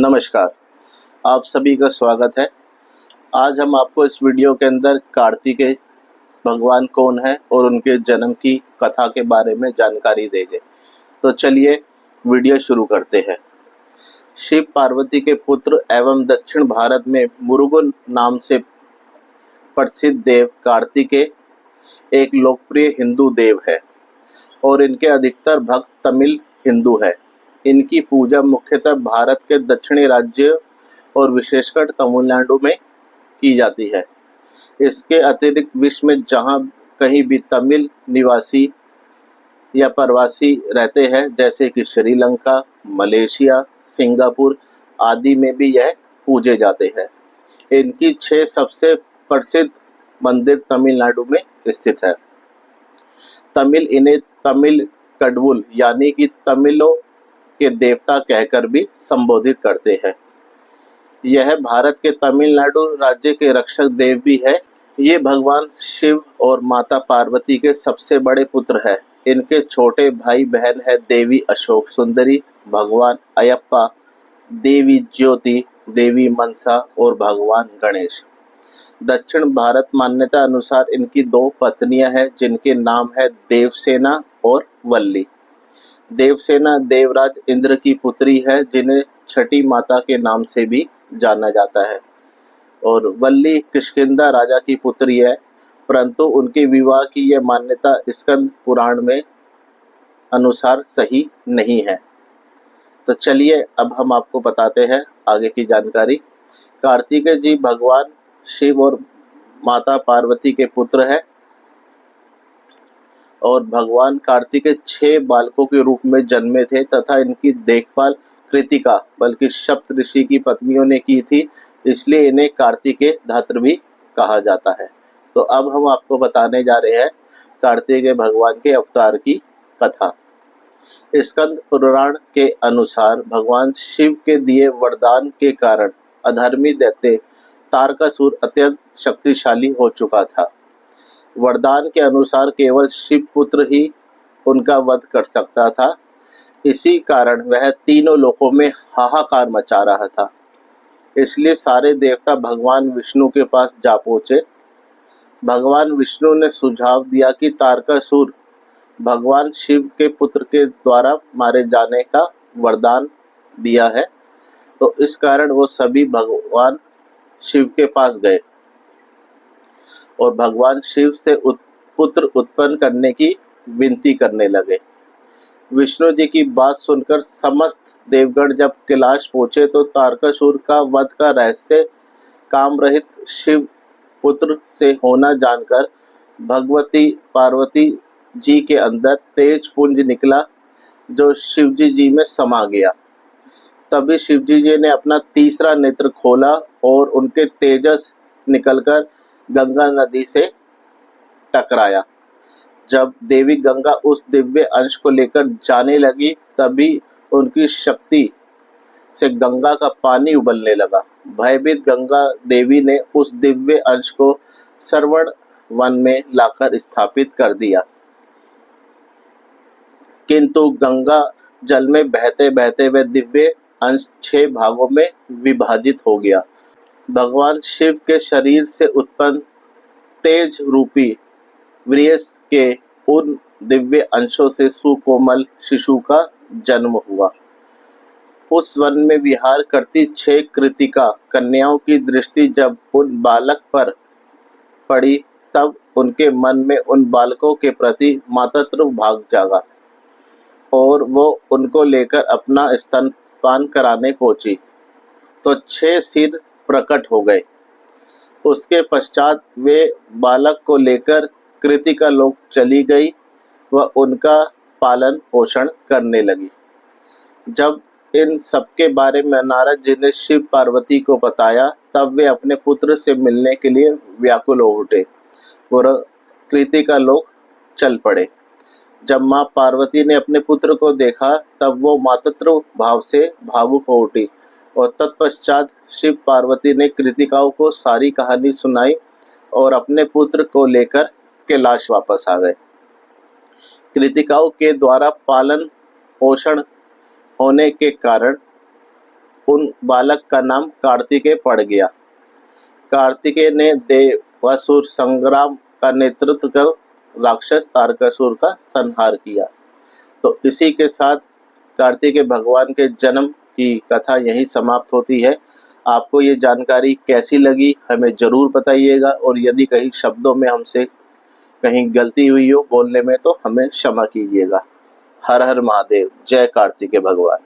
नमस्कार, आप सभी का स्वागत है। आज हम आपको इस वीडियो के अंदर कार्तिकेय भगवान कौन है और उनके जन्म की कथा के बारे में जानकारी देंगे। तो चलिए वीडियो शुरू करते हैं। शिव पार्वती के पुत्र एवं दक्षिण भारत में मुरुगन नाम से प्रसिद्ध देव कार्तिकेय एक लोकप्रिय हिंदू देव है और इनके अधिकतर भक्त तमिल हिंदू है। इनकी पूजा मुख्यतः भारत के दक्षिणी राज्यों और विशेषकर तमिलनाडु में की जाती है। इसके अतिरिक्त विश्व में जहाँ कहीं भी तमिल निवासी या प्रवासी रहते हैं, जैसे कि श्रीलंका, मलेशिया, सिंगापुर आदि में भी यह पूजे जाते हैं। इनकी 6 सबसे प्रसिद्ध मंदिर तमिलनाडु में स्थित है। तमिल इन्हें तमिल कडवुल यानी कि तमिलों के देवता कहकर भी संबोधित करते हैं। यह भारत के तमिलनाडु राज्य के रक्षक देव भी है। ये भगवान शिव और माता पार्वती के सबसे बड़े पुत्र है। इनके छोटे भाई बहन है देवी अशोक सुंदरी, भगवान अयप्पा, देवी ज्योति, देवी मनसा और भगवान गणेश। दक्षिण भारत मान्यता अनुसार इनकी 2 पत्नियां हैं, जिनके नाम है देवसेना और वल्ली। देवसेना देवराज इंद्र की पुत्री है, जिन्हें छठी माता के नाम से भी जाना जाता है, और वल्ली किष्किंधा राजा की पुत्री है, परंतु उनके विवाह की यह मान्यता स्कंद पुराण में अनुसार सही नहीं है। तो चलिए अब हम आपको बताते हैं आगे की जानकारी। कार्तिकेय जी भगवान शिव और माता पार्वती के पुत्र है और भगवान कार्तिकेय 6 बालकों के रूप में जन्मे थे तथा इनकी देखभाल कृतिका बल्कि सप्त ऋषि की पत्नियों ने की थी, इसलिए इन्हें कार्तिकेय धात्र भी कहा जाता है। तो अब हम आपको बताने जा रहे हैं कार्तिकेय भगवान के अवतार की कथा। स्कंद पुराण के अनुसार भगवान शिव के दिए वरदान के कारण अधर्मी दैत्य तारकासुर अत्यंत शक्तिशाली हो चुका था। वरदान के अनुसार केवल शिव पुत्र ही उनका वध कर सकता था। इसी कारण वह तीनों लोकों में हाहाकार मचा रहा था। इसलिए सारे देवता भगवान विष्णु के पास जा पहुंचे। भगवान विष्णु ने सुझाव दिया कि तारकासुर भगवान शिव के पुत्र के द्वारा मारे जाने का वरदान दिया है, तो इस कारण वो सभी भगवान शिव के पास गए और भगवान शिव से पुत्र उत्पन्न करने की विनती करने लगे। विष्णु जी की बात सुनकर समस्त देवगण जब कैलाश पहुंचे तो तारकासुर का वध का रहस्य काम रहित शिव पुत्र से होना जानकर भगवती पार्वती जी के अंदर तेज पुंज निकला, जो शिवजी जी में समा गया। तभी शिवजी जी ने अपना तीसरा नेत्र खोला और उनके तेजस निकलकर गंगा नदी से टकराया। जब देवी गंगा उस दिव्य अंश को लेकर जाने लगी, तभी उनकी शक्ति से गंगा का पानी उबलने लगा। भयभीत गंगा देवी ने उस दिव्य अंश को सरवण वन में लाकर स्थापित कर दिया, किंतु गंगा जल में बहते बहते वह दिव्य अंश 6 भागों में विभाजित हो गया। भगवान शिव के शरीर से उत्पन्न तेज रूपी वृष के उन दिव्य अंशों से सुकोमल शिशु का जन्म हुआ। उस वन में विहार करती 6 कृतिका कन्याओं की दृष्टि जब उन बालक पर पड़ी, तब उनके मन में उन बालकों के प्रति मातृत्व भाव जागा और वो उनको लेकर अपना स्तनपान कराने पहुंची, तो 6 सिर प्रकट हो गए। उसके पश्चात वे बालक को लेकर कृतिका लोक चली गई व उनका पालन पोषण करने लगी। जब इन सबके बारे में नारद जी ने शिव पार्वती को बताया, तब वे अपने पुत्र से मिलने के लिए व्याकुल हो उठे और कृतिका लोक चल पड़े। जब माँ पार्वती ने अपने पुत्र को देखा, तब वो मातृत्व भाव से भावुक हो उठी और तत्पश्चात शिव पार्वती ने कृतिकाओं को सारी कहानी सुनाई और अपने पुत्र को लेकर कैलाश वापस आ गए। कृतिकाओं के द्वारा पालन पोषण होने के कारण उन बालक का नाम कार्तिकेय पड़ गया। कार्तिकेय ने देवासुर संग्राम का नेतृत्व कर राक्षस तारकासुर का संहार किया। तो इसी के साथ कार्तिकेय भगवान के जन्म की कथा यहीं समाप्त होती है। आपको ये जानकारी कैसी लगी हमें ज़रूर बताइएगा, और यदि कहीं शब्दों में हमसे कहीं गलती हुई हो बोलने में तो हमें क्षमा कीजिएगा। हर हर महादेव, जय कार्तिकेय भगवान।